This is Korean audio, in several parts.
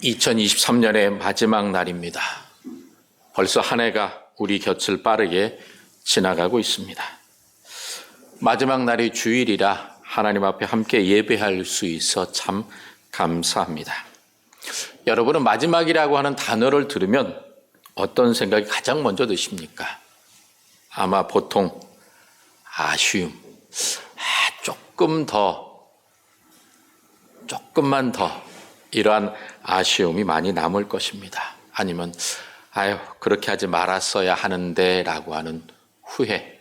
2023년의 마지막 날입니다. 벌써 한 해가 우리 곁을 빠르게 지나가고 있습니다. 마지막 날이 주일이라 하나님 앞에 함께 예배할 수 있어 참 감사합니다. 여러분은 마지막이라고 하는 단어를 들으면 어떤 생각이 가장 먼저 드십니까? 아마 보통 아쉬움, 조금만 더 이러한 아쉬움이 많이 남을 것입니다. 아니면 그렇게 하지 말았어야 하는데 라고 하는 후회,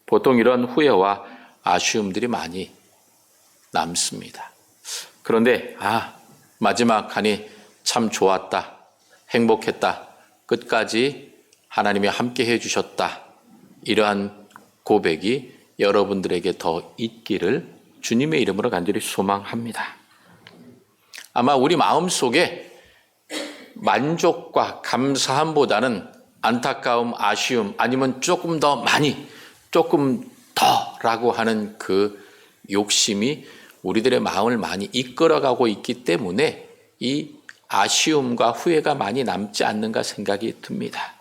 보통 이런 후회와 아쉬움들이 많이 남습니다. 그런데 마지막 하니 참 좋았다, 행복했다, 끝까지 하나님이 함께 해주셨다, 이러한 고백이 여러분들에게 더 있기를 주님의 이름으로 간절히 소망합니다. 아마 우리 마음속에 만족과 감사함보다는 안타까움, 아쉬움, 아니면 조금 더 많이, 조금 더라고 하는 그 욕심이 우리들의 마음을 많이 이끌어가고 있기 때문에 이 아쉬움과 후회가 많이 남지 않는가 생각이 듭니다.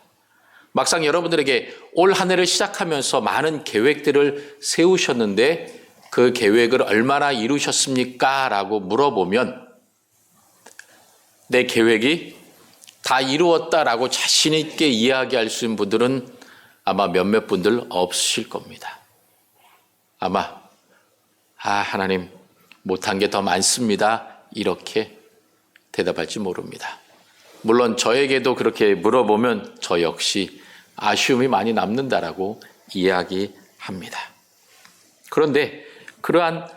막상 여러분들에게 올 한 해를 시작하면서 많은 계획들을 세우셨는데 그 계획을 얼마나 이루셨습니까? 라고 물어보면 내 계획이 다 이루었다라고 자신 있게 이야기할 수 있는 분들은 아마 몇몇 분들 없으실 겁니다. 아마 하나님 못한 게 더 많습니다, 이렇게 대답할지 모릅니다. 물론 저에게도 그렇게 물어보면 저 역시 아쉬움이 많이 남는다라고 이야기합니다. 그런데 그러한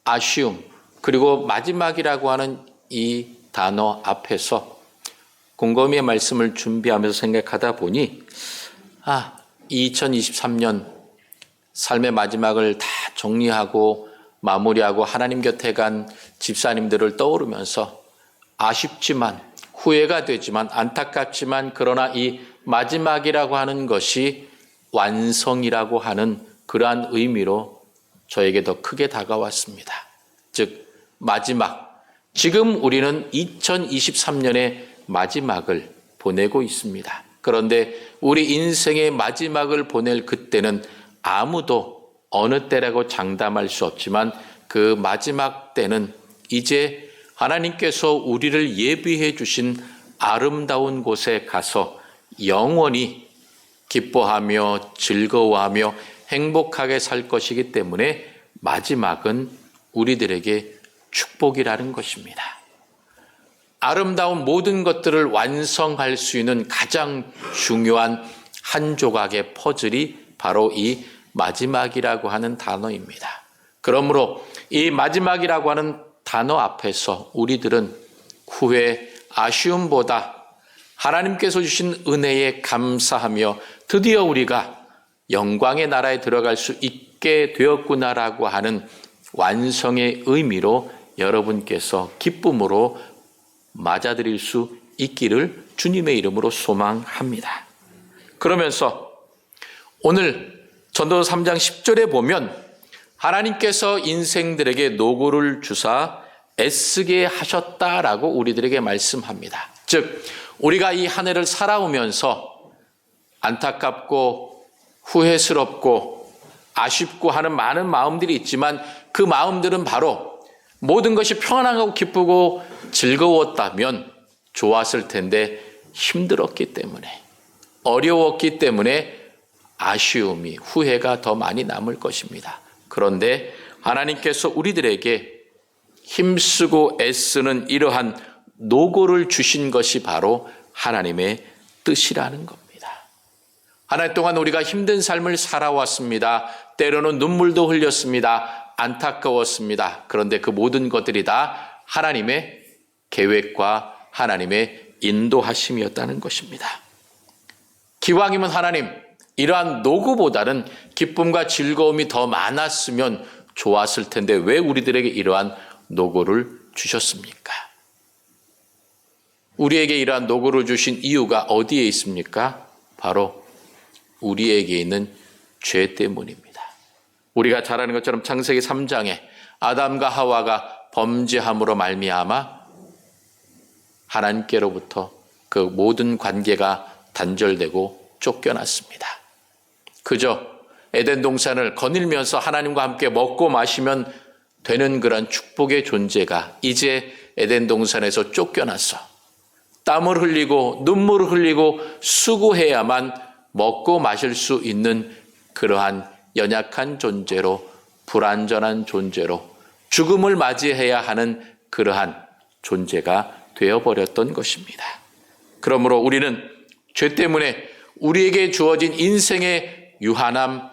아쉬움, 그리고 마지막이라고 하는 이 단어 앞에서 곰곰이의 말씀을 준비하면서 생각하다 보니 2023년 삶의 마지막을 다 정리하고 마무리하고 하나님 곁에 간 집사님들을 떠오르면서 아쉽지만, 후회가 되지만, 안타깝지만, 그러나 이 마지막이라고 하는 것이 완성이라고 하는 그러한 의미로 저에게 더 크게 다가왔습니다. 즉 마지막, 지금 우리는 2023년의 마지막을 보내고 있습니다. 그런데 우리 인생의 마지막을 보낼 그때는 아무도 어느 때라고 장담할 수 없지만 그 마지막 때는 이제 하나님께서 우리를 예비해 주신 아름다운 곳에 가서 영원히 기뻐하며 즐거워하며 행복하게 살 것이기 때문에 마지막은 우리들에게 축복이라는 것입니다. 아름다운 모든 것들을 완성할 수 있는 가장 중요한 한 조각의 퍼즐이 바로 이 마지막이라고 하는 단어입니다. 그러므로 이 마지막이라고 하는 단어 앞에서 우리들은 후회, 아쉬움보다 하나님께서 주신 은혜에 감사하며 드디어 우리가 영광의 나라에 들어갈 수 있게 되었구나라고 하는 완성의 의미로 여러분께서 기쁨으로 맞아들일 수 있기를 주님의 이름으로 소망합니다. 그러면서 오늘 전도서 3장 10절에 보면 하나님께서 인생들에게 노고를 주사 애쓰게 하셨다라고 우리들에게 말씀합니다. 즉 우리가 이 한 해를 살아오면서 안타깝고 후회스럽고 아쉽고 하는 많은 마음들이 있지만 그 마음들은 바로 모든 것이 평안하고 기쁘고 즐거웠다면 좋았을 텐데 힘들었기 때문에, 어려웠기 때문에 아쉬움이, 후회가 더 많이 남을 것입니다. 그런데 하나님께서 우리들에게 힘쓰고 애쓰는 이러한 노고를 주신 것이 바로 하나님의 뜻이라는 겁니다. 한 해 동안 우리가 힘든 삶을 살아왔습니다. 때로는 눈물도 흘렸습니다. 안타까웠습니다. 그런데 그 모든 것들이 다 하나님의 계획과 하나님의 인도하심이었다는 것입니다. 기왕이면 하나님, 이러한 노고보다는 기쁨과 즐거움이 더 많았으면 좋았을 텐데 왜 우리들에게 이러한 노고를 주셨습니까? 우리에게 이러한 노고를 주신 이유가 어디에 있습니까? 바로 우리에게 있는 죄 때문입니다. 우리가 잘 아는 것처럼 창세기 3장에 아담과 하와가 범죄함으로 말미암아 하나님께로부터 그 모든 관계가 단절되고 쫓겨났습니다. 그저 에덴 동산을 거닐면서 하나님과 함께 먹고 마시면 되는 그런 축복의 존재가 이제 에덴 동산에서 쫓겨났어. 땀을 흘리고 눈물을 흘리고 수고해야만 먹고 마실 수 있는 그러한 연약한 존재로, 불완전한 존재로, 죽음을 맞이해야 하는 그러한 존재가 되어버렸던 것입니다. 그러므로 우리는 죄 때문에 우리에게 주어진 인생의 유한함,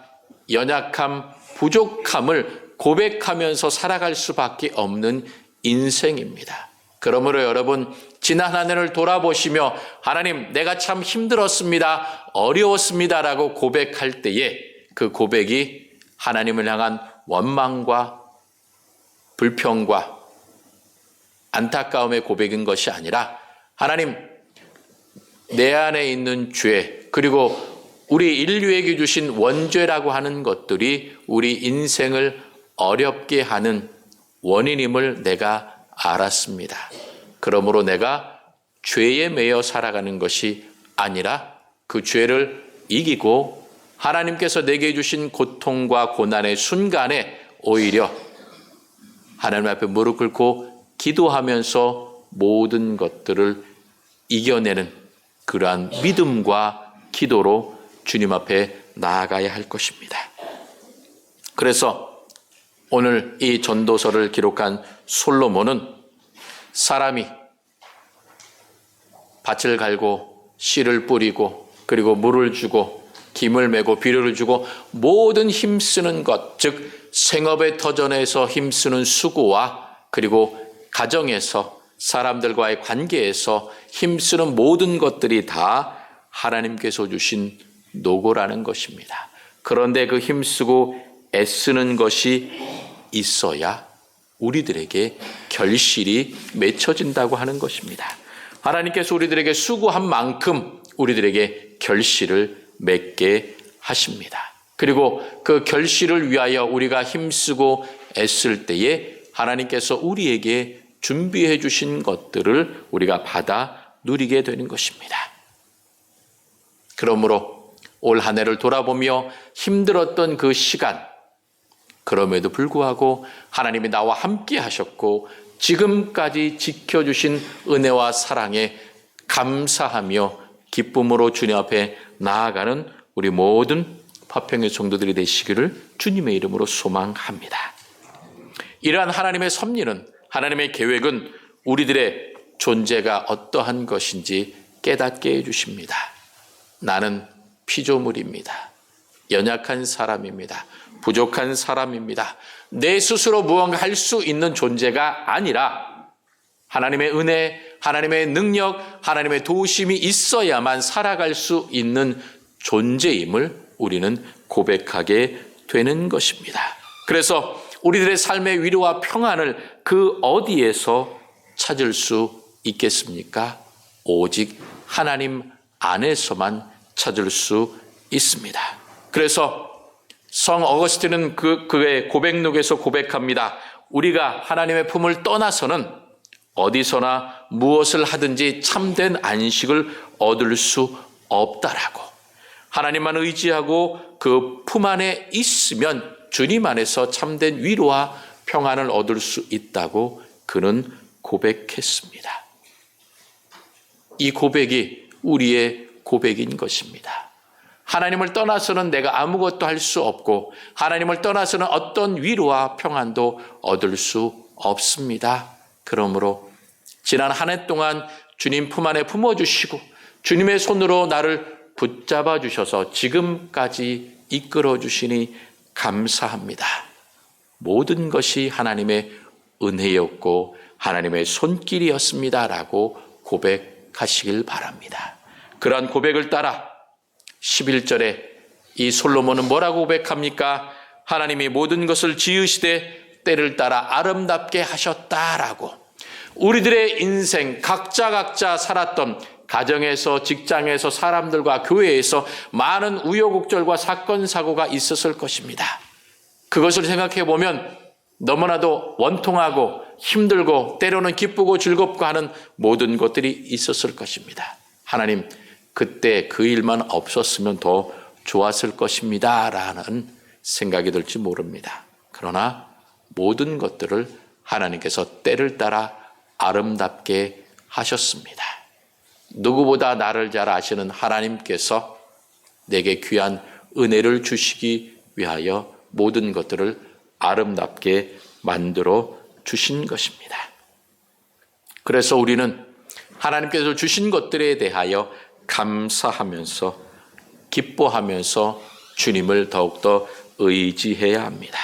연약함, 부족함을 고백하면서 살아갈 수밖에 없는 인생입니다. 그러므로 여러분, 지난 한 해를 돌아보시며 하나님, 내가 참 힘들었습니다, 어려웠습니다라고 고백할 때에 그 고백이 하나님을 향한 원망과 불평과 안타까움의 고백인 것이 아니라 하나님, 내 안에 있는 죄, 그리고 우리 인류에게 주신 원죄라고 하는 것들이 우리 인생을 어렵게 하는 원인임을 내가 알았습니다. 그러므로 내가 죄에 매여 살아가는 것이 아니라 그 죄를 이기고 하나님께서 내게 주신 고통과 고난의 순간에 오히려 하나님 앞에 무릎 꿇고 기도하면서 모든 것들을 이겨내는 그러한 믿음과 기도로 주님 앞에 나아가야 할 것입니다. 그래서 오늘 이 전도서를 기록한 솔로몬은 사람이 밭을 갈고 씨를 뿌리고 그리고 물을 주고 김을 메고 비료를 주고 모든 힘쓰는 것, 즉 생업의 터전에서 힘쓰는 수고와 그리고 가정에서 사람들과의 관계에서 힘쓰는 모든 것들이 다 하나님께서 주신 노고라는 것입니다. 그런데 그 힘쓰고 애쓰는 것이 있어야 우리들에게 결실이 맺혀진다고 하는 것입니다. 하나님께서 우리들에게 수고한 만큼 우리들에게 결실을 맺게 하십니다. 그리고 그 결실을 위하여 우리가 힘쓰고 애쓸 때에 하나님께서 우리에게 준비해 주신 것들을 우리가 받아 누리게 되는 것입니다. 그러므로 올 한 해를 돌아보며 힘들었던 그 시간, 그럼에도 불구하고 하나님이 나와 함께 하셨고 지금까지 지켜주신 은혜와 사랑에 감사하며 기쁨으로 주님 앞에 나아가는 우리 모든 화평의 성도들이 되시기를 주님의 이름으로 소망합니다. 이러한 하나님의 섭리는, 하나님의 계획은 우리들의 존재가 어떠한 것인지 깨닫게 해주십니다. 나는 피조물입니다. 연약한 사람입니다. 부족한 사람입니다. 내 스스로 무언가 할 수 있는 존재가 아니라 하나님의 은혜, 하나님의 능력, 하나님의 도우심이 있어야만 살아갈 수 있는 존재임을 우리는 고백하게 되는 것입니다. 그래서 우리들의 삶의 위로와 평안을 그 어디에서 찾을 수 있겠습니까? 오직 하나님 안에서만 찾을 수 있습니다. 그래서 성 어거스틴은 그의 고백록에서 고백합니다. 우리가 하나님의 품을 떠나서는 어디서나 무엇을 하든지 참된 안식을 얻을 수 없다라고. 하나님만 의지하고 그 품 안에 있으면 주님 안에서 참된 위로와 평안을 얻을 수 있다고 그는 고백했습니다. 이 고백이 우리의 고백인 것입니다. 하나님을 떠나서는 내가 아무것도 할 수 없고 하나님을 떠나서는 어떤 위로와 평안도 얻을 수 없습니다. 그러므로 지난 한 해 동안 주님 품 안에 품어주시고 주님의 손으로 나를 붙잡아 주셔서 지금까지 이끌어 주시니 감사합니다. 모든 것이 하나님의 은혜였고 하나님의 손길이었습니다라고 고백하시길 바랍니다. 그러한 고백을 따라 11절에 이 솔로몬은 뭐라고 고백합니까? 하나님이 모든 것을 지으시되 때를 따라 아름답게 하셨다라고. 우리들의 인생 각자 살았던 가정에서, 직장에서, 사람들과 교회에서 많은 우여곡절과 사건 사고가 있었을 것입니다. 그것을 생각해 보면 너무나도 원통하고 힘들고 때로는 기쁘고 즐겁고 하는 모든 것들이 있었을 것입니다. 하나님, 그때 그 일만 없었으면 더 좋았을 것입니다 라는 생각이 들지 모릅니다. 그러나 모든 것들을 하나님께서 때를 따라 아름답게 하셨습니다. 누구보다 나를 잘 아시는 하나님께서 내게 귀한 은혜를 주시기 위하여 모든 것들을 아름답게 만들어 주신 것입니다. 그래서 우리는 하나님께서 주신 것들에 대하여 감사하면서 기뻐하면서 주님을 더욱더 의지해야 합니다.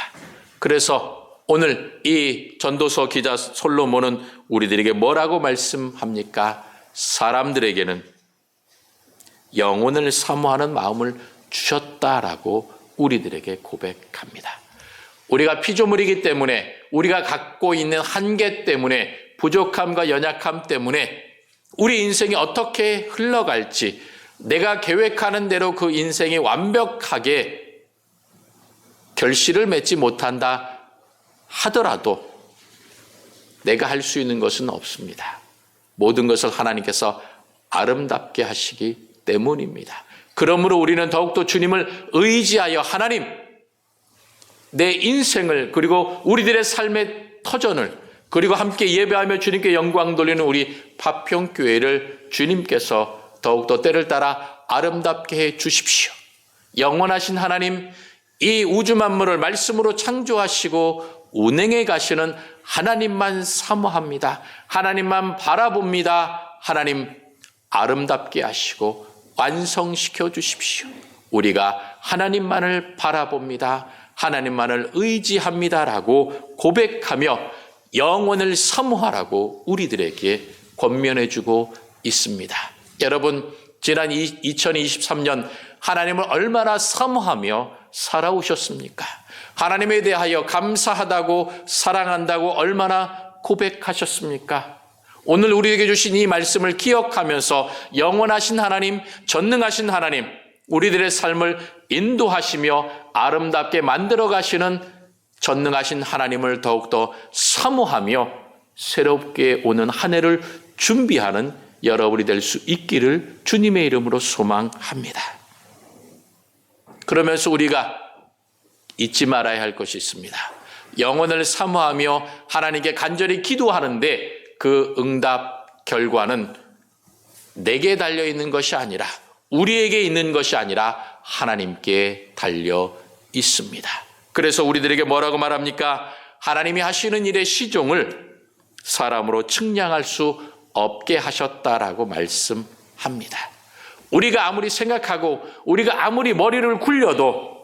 그래서 오늘 이 전도서 기자 솔로몬은 우리들에게 뭐라고 말씀합니까? 사람들에게는 영혼을 사모하는 마음을 주셨다라고 우리들에게 고백합니다. 우리가 피조물이기 때문에, 우리가 갖고 있는 한계 때문에, 부족함과 연약함 때문에 우리 인생이 어떻게 흘러갈지, 내가 계획하는 대로 그 인생이 완벽하게 결실을 맺지 못한다 하더라도 내가 할 수 있는 것은 없습니다. 모든 것을 하나님께서 아름답게 하시기 때문입니다. 그러므로 우리는 더욱더 주님을 의지하여 하나님, 내 인생을 그리고 우리들의 삶의 터전을 그리고 함께 예배하며 주님께 영광 돌리는 우리 파평교회를 주님께서 더욱더 때를 따라 아름답게 해 주십시오. 영원하신 하나님, 이 우주 만물을 말씀으로 창조하시고 운행해 가시는 하나님만 사모합니다. 하나님만 바라봅니다. 하나님 아름답게 하시고 완성시켜 주십시오. 우리가 하나님만을 바라봅니다. 하나님만을 의지합니다라고 고백하며 영혼을 사모하라고 우리들에게 권면해 주고 있습니다. 여러분, 지난 2023년 하나님을 얼마나 사모하며 살아오셨습니까? 하나님에 대하여 감사하다고 사랑한다고 얼마나 고백하셨습니까? 오늘 우리에게 주신 이 말씀을 기억하면서 영원하신 하나님, 전능하신 하나님, 우리들의 삶을 인도하시며 아름답게 만들어 가시는 전능하신 하나님을 더욱더 사모하며 새롭게 오는 한 해를 준비하는 여러분이 될 수 있기를 주님의 이름으로 소망합니다. 그러면서 우리가 잊지 말아야 할 것이 있습니다. 영혼을 사모하며 하나님께 간절히 기도하는데 그 응답 결과는 내게 달려있는 것이 아니라, 우리에게 있는 것이 아니라 하나님께 달려 있습니다. 그래서 우리들에게 뭐라고 말합니까? 하나님이 하시는 일의 시종을 사람으로 측량할 수 없게 하셨다라고 말씀합니다. 우리가 아무리 생각하고 우리가 아무리 머리를 굴려도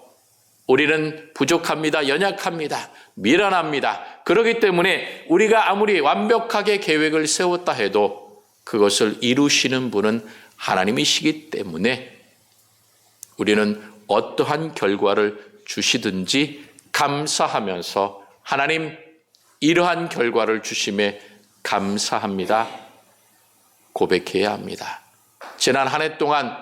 우리는 부족합니다. 연약합니다. 미련합니다. 그렇기 때문에 우리가 아무리 완벽하게 계획을 세웠다 해도 그것을 이루시는 분은 하나님이시기 때문에 우리는 어떠한 결과를 주시든지 감사하면서 하나님, 이러한 결과를 주심에 감사합니다. 고백해야 합니다. 지난 한 해 동안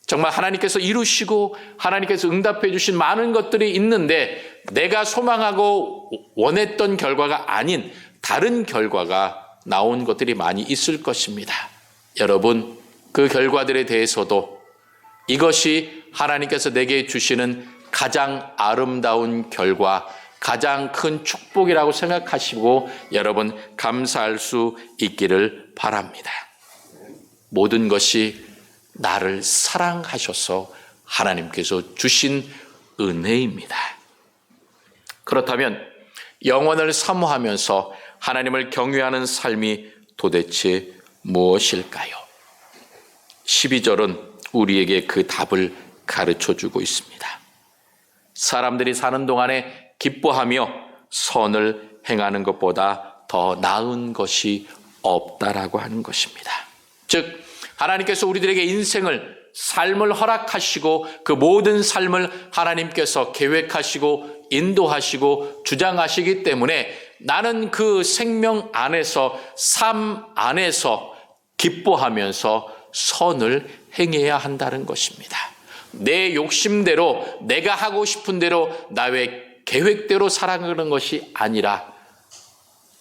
정말 하나님께서 이루시고 하나님께서 응답해 주신 많은 것들이 있는데 내가 소망하고 원했던 결과가 아닌 다른 결과가 나온 것들이 많이 있을 것입니다. 여러분, 그 결과들에 대해서도 이것이 하나님께서 내게 주시는 가장 아름다운 결과, 가장 큰 축복이라고 생각하시고 여러분 감사할 수 있기를 바랍니다. 모든 것이 나를 사랑하셔서 하나님께서 주신 은혜입니다. 그렇다면 영혼을 사모하면서 하나님을 경외하는 삶이 도대체 무엇일까요? 12절은 우리에게 그 답을 가르쳐주고 있습니다. 사람들이 사는 동안에 기뻐하며 선을 행하는 것보다 더 나은 것이 없다라고 하는 것입니다. 즉 하나님께서 우리들에게 삶을 허락하시고 그 모든 삶을 하나님께서 계획하시고 인도하시고 주장하시기 때문에 나는 그 생명 안에서, 삶 안에서 기뻐하면서 선을 행해야 한다는 것입니다. 내 욕심대로, 내가 하고 싶은 대로, 나의 계획대로 살아가는 것이 아니라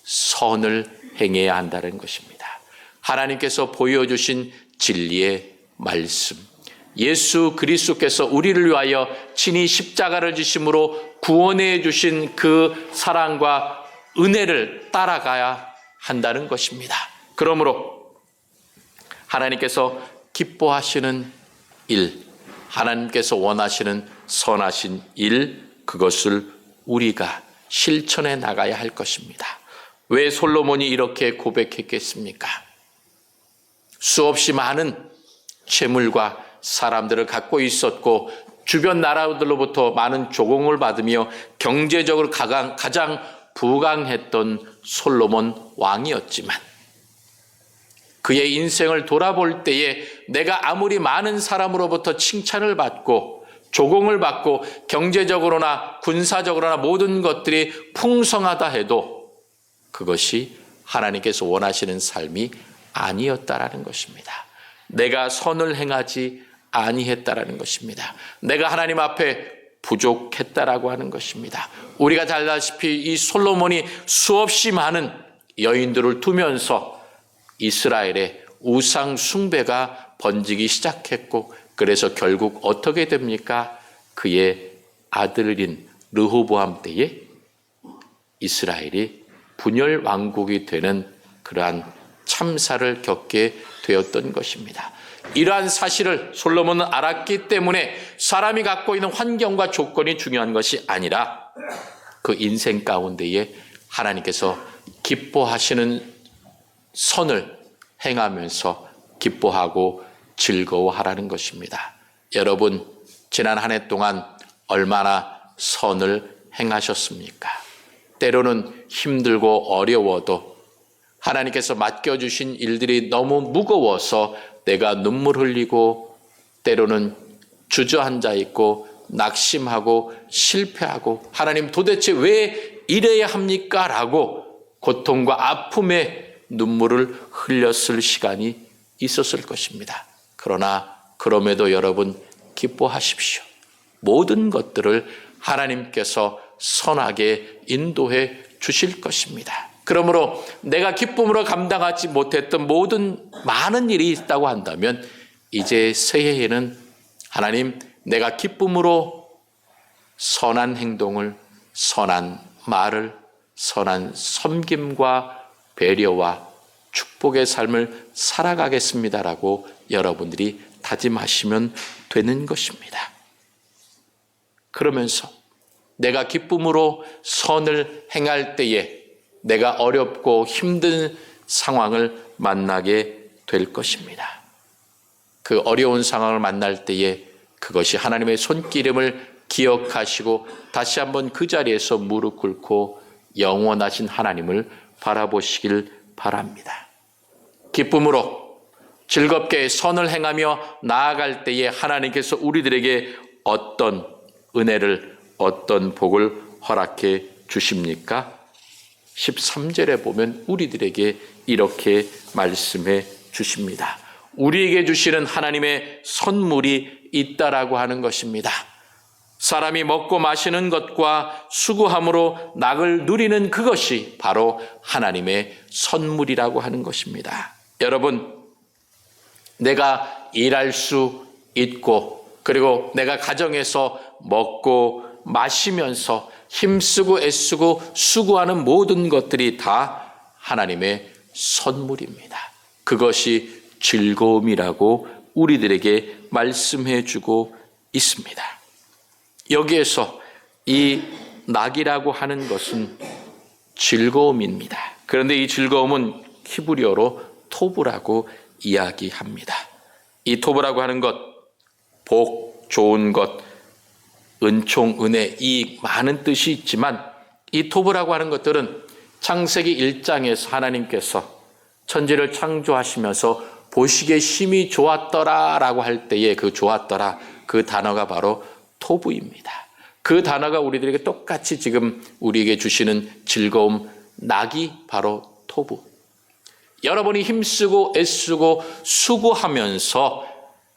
선을 행해야 한다는 것입니다. 하나님께서 보여주신 진리의 말씀, 예수 그리스도께서 우리를 위하여 친히 십자가를 지심으로 구원해 주신 그 사랑과 은혜를 따라가야 한다는 것입니다. 그러므로 하나님께서 기뻐하시는 일, 하나님께서 원하시는 선하신 일, 그것을 우리가 실천해 나가야 할 것입니다. 왜 솔로몬이 이렇게 고백했겠습니까? 수없이 많은 재물과 사람들을 갖고 있었고 주변 나라들로부터 많은 조공을 받으며 경제적으로 가장 부강했던 솔로몬 왕이었지만 그의 인생을 돌아볼 때에 내가 아무리 많은 사람으로부터 칭찬을 받고 조공을 받고 경제적으로나 군사적으로나 모든 것들이 풍성하다 해도 그것이 하나님께서 원하시는 삶이 아니었다라는 것입니다. 내가 선을 행하지 아니했다라는 것입니다. 내가 하나님 앞에 부족했다라고 하는 것입니다. 우리가 잘 알다시피 이 솔로몬이 수없이 많은 여인들을 두면서 이스라엘의 우상 숭배가 번지기 시작했고 그래서 결국 어떻게 됩니까? 그의 아들인 르호보암 때에 이스라엘이 분열 왕국이 되는 그러한 참사를 겪게 되었던 것입니다. 이러한 사실을 솔로몬은 알았기 때문에 사람이 갖고 있는 환경과 조건이 중요한 것이 아니라 그 인생 가운데에 하나님께서 기뻐하시는 선을 행하면서 기뻐하고 즐거워하라는 것입니다. 여러분, 지난 한 해 동안 얼마나 선을 행하셨습니까? 때로는 힘들고 어려워도 하나님께서 맡겨주신 일들이 너무 무거워서 내가 눈물 흘리고 때로는 주저앉아 있고 낙심하고 실패하고 하나님 도대체 왜 이래야 합니까? 라고 고통과 아픔의 눈물을 흘렸을 시간이 있었을 것입니다. 그러나 그럼에도 여러분 기뻐하십시오. 모든 것들을 하나님께서 선하게 인도해 주실 것입니다. 그러므로 내가 기쁨으로 감당하지 못했던 모든 많은 일이 있다고 한다면 이제 새해에는 하나님 내가 기쁨으로 선한 행동을, 선한 말을, 선한 섬김과 배려와 축복의 삶을 살아가겠습니다라고 여러분들이 다짐하시면 되는 것입니다. 그러면서 내가 기쁨으로 선을 행할 때에 내가 어렵고 힘든 상황을 만나게 될 것입니다. 그 어려운 상황을 만날 때에 그것이 하나님의 손기름을 기억하시고 다시 한번 그 자리에서 무릎 꿇고 영원하신 하나님을 바라보시길 바랍니다. 기쁨으로 즐겁게 선을 행하며 나아갈 때에 하나님께서 우리들에게 어떤 은혜를, 어떤 복을 허락해 주십니까? 13절에 보면 우리들에게 이렇게 말씀해 주십니다. 우리에게 주시는 하나님의 선물이 있다라고 하는 것입니다. 사람이 먹고 마시는 것과 수고함으로 낙을 누리는 그것이 바로 하나님의 선물이라고 하는 것입니다. 여러분, 내가 일할 수 있고 그리고 내가 가정에서 먹고 마시면서 힘쓰고 애쓰고 수고하는 모든 것들이 다 하나님의 선물입니다. 그것이 즐거움이라고 우리들에게 말씀해 주고 있습니다. 여기에서 이 낙이라고 하는 것은 즐거움입니다. 그런데 이 즐거움은 히브리어로 토브라고 이야기합니다. 이 토브라고 하는 것, 복, 좋은 것, 은총, 은혜, 이 많은 뜻이 있지만 이 토브라고 하는 것들은 창세기 1장에서 하나님께서 천지를 창조하시면서 보시기에 심히 좋았더라라고 할 때에 그 좋았더라, 그 단어가 바로 토브입니다. 그 단어가 우리들에게 똑같이 지금 우리에게 주시는 즐거움, 낙이 바로 토브. 여러분이 힘쓰고 애쓰고 수고하면서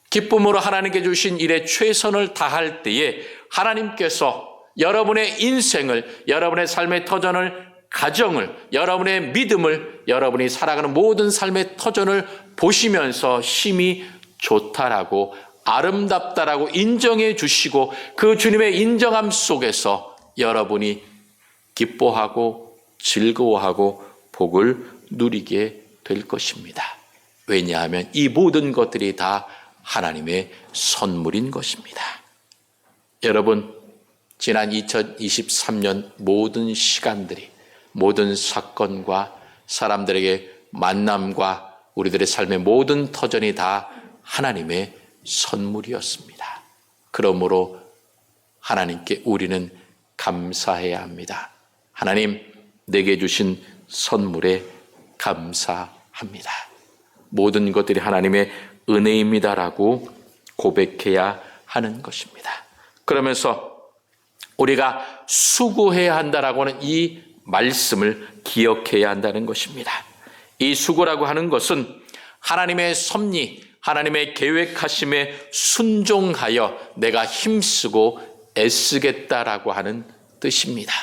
기쁨으로 하나님께 주신 일에 최선을 다할 때에 하나님께서 여러분의 인생을, 여러분의 삶의 터전을, 가정을, 여러분의 믿음을, 여러분이 살아가는 모든 삶의 터전을 보시면서 심히 좋다라고, 아름답다라고 인정해 주시고, 그 주님의 인정함 속에서 여러분이 기뻐하고 즐거워하고 복을 누리게 될 것입니다. 왜냐하면 이 모든 것들이 다 하나님의 선물인 것입니다. 여러분, 지난 2023년 모든 시간들이, 모든 사건과 사람들에게 만남과 우리들의 삶의 모든 터전이 다 하나님의 선물이었습니다. 그러므로 하나님께 우리는 감사해야 합니다. 하나님, 내게 주신 선물에 감사합니다. 모든 것들이 하나님의 은혜입니다라고 고백해야 하는 것입니다. 그러면서 우리가 수고해야 한다라고 하는 이 말씀을 기억해야 한다는 것입니다. 이 수고라고 하는 것은 하나님의 섭리, 하나님의 계획하심에 순종하여 내가 힘쓰고 애쓰겠다라고 하는 뜻입니다.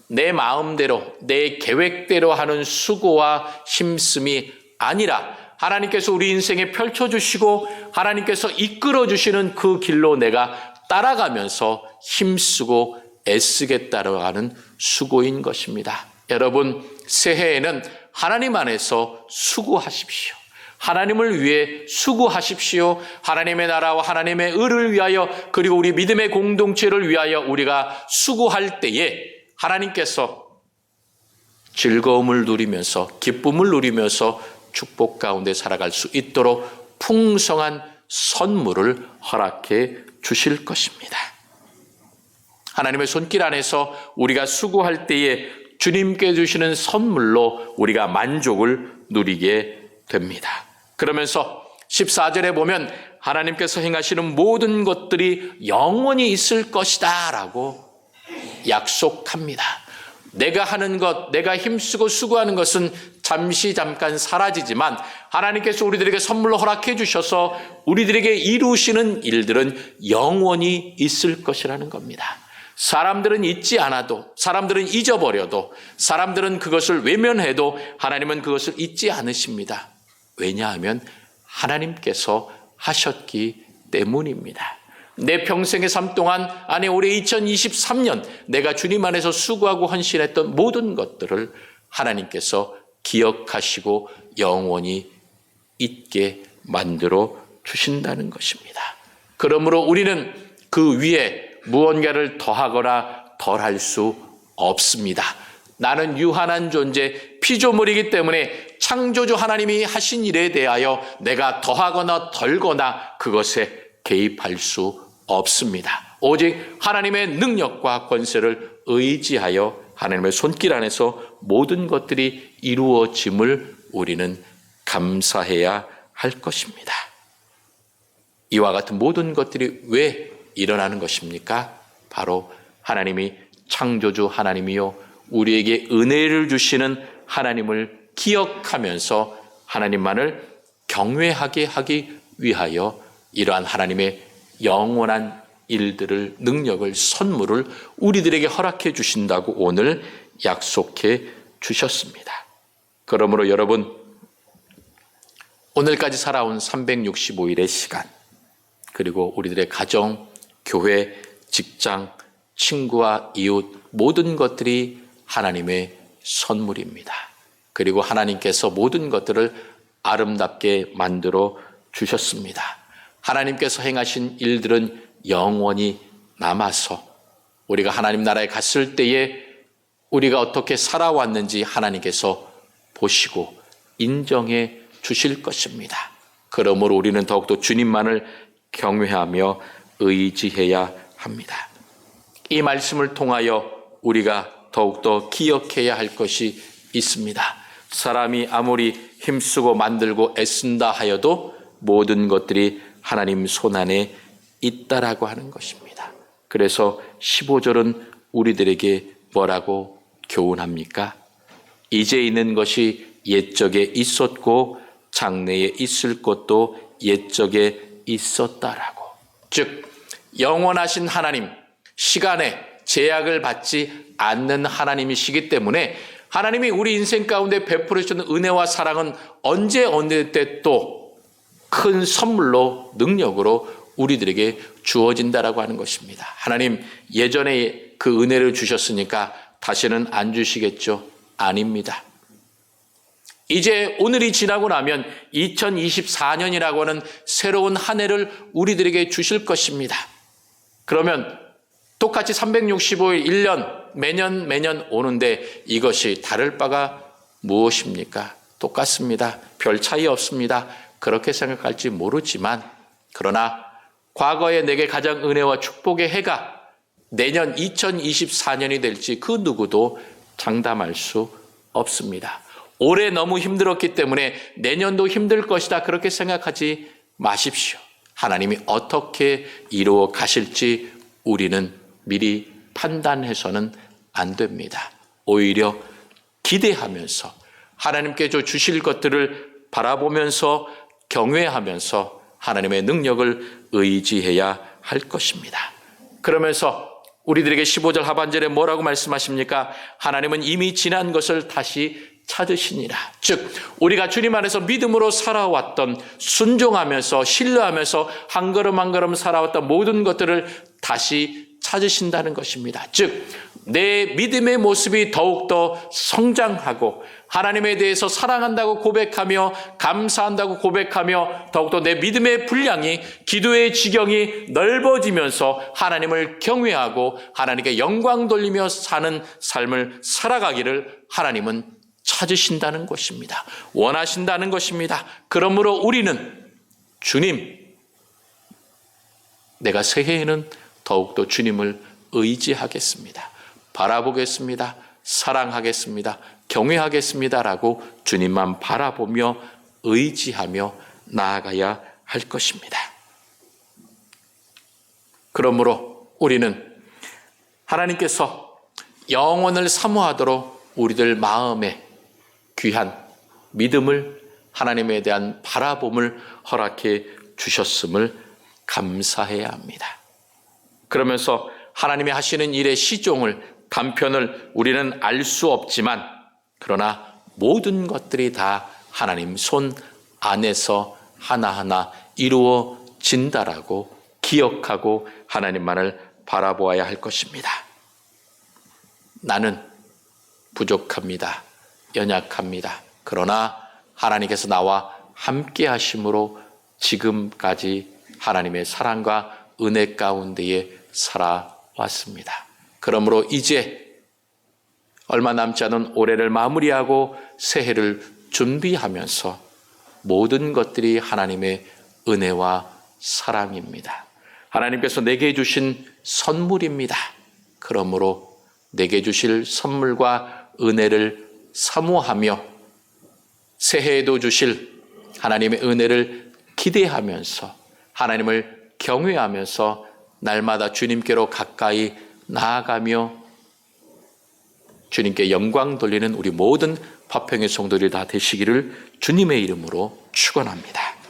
내 마음대로, 내 계획대로 하는 수고와 힘씀이 아니라 하나님께서 우리 인생에 펼쳐주시고 하나님께서 이끌어주시는 그 길로 내가 따라가면서 힘쓰고 애쓰겠다고 하는 수고인 것입니다. 여러분, 새해에는 하나님 안에서 수고하십시오. 하나님을 위해 수고하십시오. 하나님의 나라와 하나님의 의를 위하여, 그리고 우리 믿음의 공동체를 위하여 우리가 수고할 때에 하나님께서 즐거움을 누리면서, 기쁨을 누리면서 축복 가운데 살아갈 수 있도록 풍성한 선물을 허락해 주실 것입니다. 하나님의 손길 안에서 우리가 수고할 때에 주님께 주시는 선물로 우리가 만족을 누리게 됩니다. 그러면서 14절에 보면 하나님께서 행하시는 모든 것들이 영원히 있을 것이다 라고 약속합니다. 내가 하는 것, 내가 힘쓰고 수고하는 것은 잠깐 사라지지만 하나님께서 우리들에게 선물로 허락해 주셔서 우리들에게 이루시는 일들은 영원히 있을 것이라는 겁니다. 사람들은 잊지 않아도, 사람들은 잊어버려도, 사람들은 그것을 외면해도 하나님은 그것을 잊지 않으십니다. 왜냐하면 하나님께서 하셨기 때문입니다. 내 평생의 삶 동안, 아니 올해 2023년 내가 주님 안에서 수고하고 헌신했던 모든 것들을 하나님께서 기억하시고 영원히 잊게 만들어 주신다는 것입니다. 그러므로 우리는 그 위에 무언가를 더하거나 덜할 수 없습니다. 나는 유한한 존재, 피조물이기 때문에 창조주 하나님이 하신 일에 대하여 내가 더하거나 덜거나 그것에 개입할 수 없습니다. 오직 하나님의 능력과 권세를 의지하여 하나님의 손길 안에서 모든 것들이 이루어짐을 우리는 감사해야 할 것입니다. 이와 같은 모든 것들이 왜 일어나는 것입니까? 바로 하나님이 창조주 하나님이요 우리에게 은혜를 주시는 하나님을 기억하면서 하나님만을 경외하게 하기 위하여 이러한 하나님의 영원한 일들을, 능력을, 선물을 우리들에게 허락해 주신다고 오늘 약속해 주셨습니다. 그러므로 여러분, 오늘까지 살아온 365일의 시간, 그리고 우리들의 가정, 교회, 직장, 친구와 이웃 모든 것들이 하나님의 선물입니다. 그리고 하나님께서 모든 것들을 아름답게 만들어 주셨습니다. 하나님께서 행하신 일들은 영원히 남아서 우리가 하나님 나라에 갔을 때에 우리가 어떻게 살아왔는지 하나님께서 보시고 인정해 주실 것입니다. 그러므로 우리는 더욱더 주님만을 경외하며 의지해야 합니다. 이 말씀을 통하여 우리가 더욱더 기억해야 할 것이 있습니다. 사람이 아무리 힘쓰고 만들고 애쓴다 하여도 모든 것들이 하나님 손안에 있다라고 하는 것입니다. 그래서 15절은 우리들에게 뭐라고 교훈합니까? 이제 있는 것이 옛적에 있었고 장래에 있을 것도 옛적에 있었다라고. 즉 영원하신 하나님, 시간의 제약을 받지 않는 하나님이시기 때문에 하나님이 우리 인생 가운데 베풀어 주시는 은혜와 사랑은 언제 어느 때 또 큰 선물로 능력으로 우리들에게 주어진다라고 하는 것입니다. 하나님 예전에 그 은혜를 주셨으니까 다시는 안 주시겠죠? 아닙니다. 이제 오늘이 지나고 나면 2024년이라고 하는 새로운 한 해를 우리들에게 주실 것입니다. 그러면 똑같이 365일 1년 매년 오는데 이것이 다를 바가 무엇입니까? 똑같습니다. 별 차이 없습니다. 그렇게 생각할지 모르지만 그러나 과거에 내게 가장 은혜와 축복의 해가 내년 2024년이 될지 그 누구도 장담할 수 없습니다. 올해 너무 힘들었기 때문에 내년도 힘들 것이다 그렇게 생각하지 마십시오. 하나님이 어떻게 이루어 가실지 우리는 미리 판단해서는 안 됩니다. 오히려 기대하면서 하나님께 주실 것들을 바라보면서 경외하면서 하나님의 능력을 의지해야 할 것입니다. 그러면서 우리들에게 15절 하반절에 뭐라고 말씀하십니까? 하나님은 이미 지난 것을 다시 찾으시니라. 즉 우리가 주님 안에서 믿음으로 살아왔던, 순종하면서 신뢰하면서 한 걸음 한 걸음 살아왔던 모든 것들을 다시 찾으신다는 것입니다. 즉 내 믿음의 모습이 더욱더 성장하고 하나님에 대해서 사랑한다고 고백하며 감사한다고 고백하며 더욱더 내 믿음의 분량이, 기도의 지경이 넓어지면서 하나님을 경외하고 하나님께 영광 돌리며 사는 삶을 살아가기를 하나님은 찾으신다는 것입니다. 원하신다는 것입니다. 그러므로 우리는 주님, 내가 새해에는 더욱더 주님을 의지하겠습니다. 바라보겠습니다. 사랑하겠습니다. 경외하겠습니다라고 주님만 바라보며 의지하며 나아가야 할 것입니다. 그러므로 우리는 하나님께서 영원을 사모하도록 우리들 마음에 귀한 믿음을, 하나님에 대한 바라봄을 허락해 주셨음을 감사해야 합니다. 그러면서 하나님이 하시는 일의 시종을, 단편을 우리는 알 수 없지만 그러나 모든 것들이 다 하나님 손 안에서 하나하나 이루어진다라고 기억하고 하나님만을 바라보아야 할 것입니다. 나는 부족합니다. 연약합니다. 그러나 하나님께서 나와 함께 하심으로 지금까지 하나님의 사랑과 은혜 가운데에 살아왔습니다. 그러므로 이제 얼마 남지 않은 올해를 마무리하고 새해를 준비하면서 모든 것들이 하나님의 은혜와 사랑입니다. 하나님께서 내게 주신 선물입니다. 그러므로 내게 주실 선물과 은혜를 사모하며 새해에도 주실 하나님의 은혜를 기대하면서 하나님을 경외하면서 날마다 주님께로 가까이 나아가며 주님께 영광 돌리는 우리 모든 화평의 성도들이 다 되시기를 주님의 이름으로 축원합니다.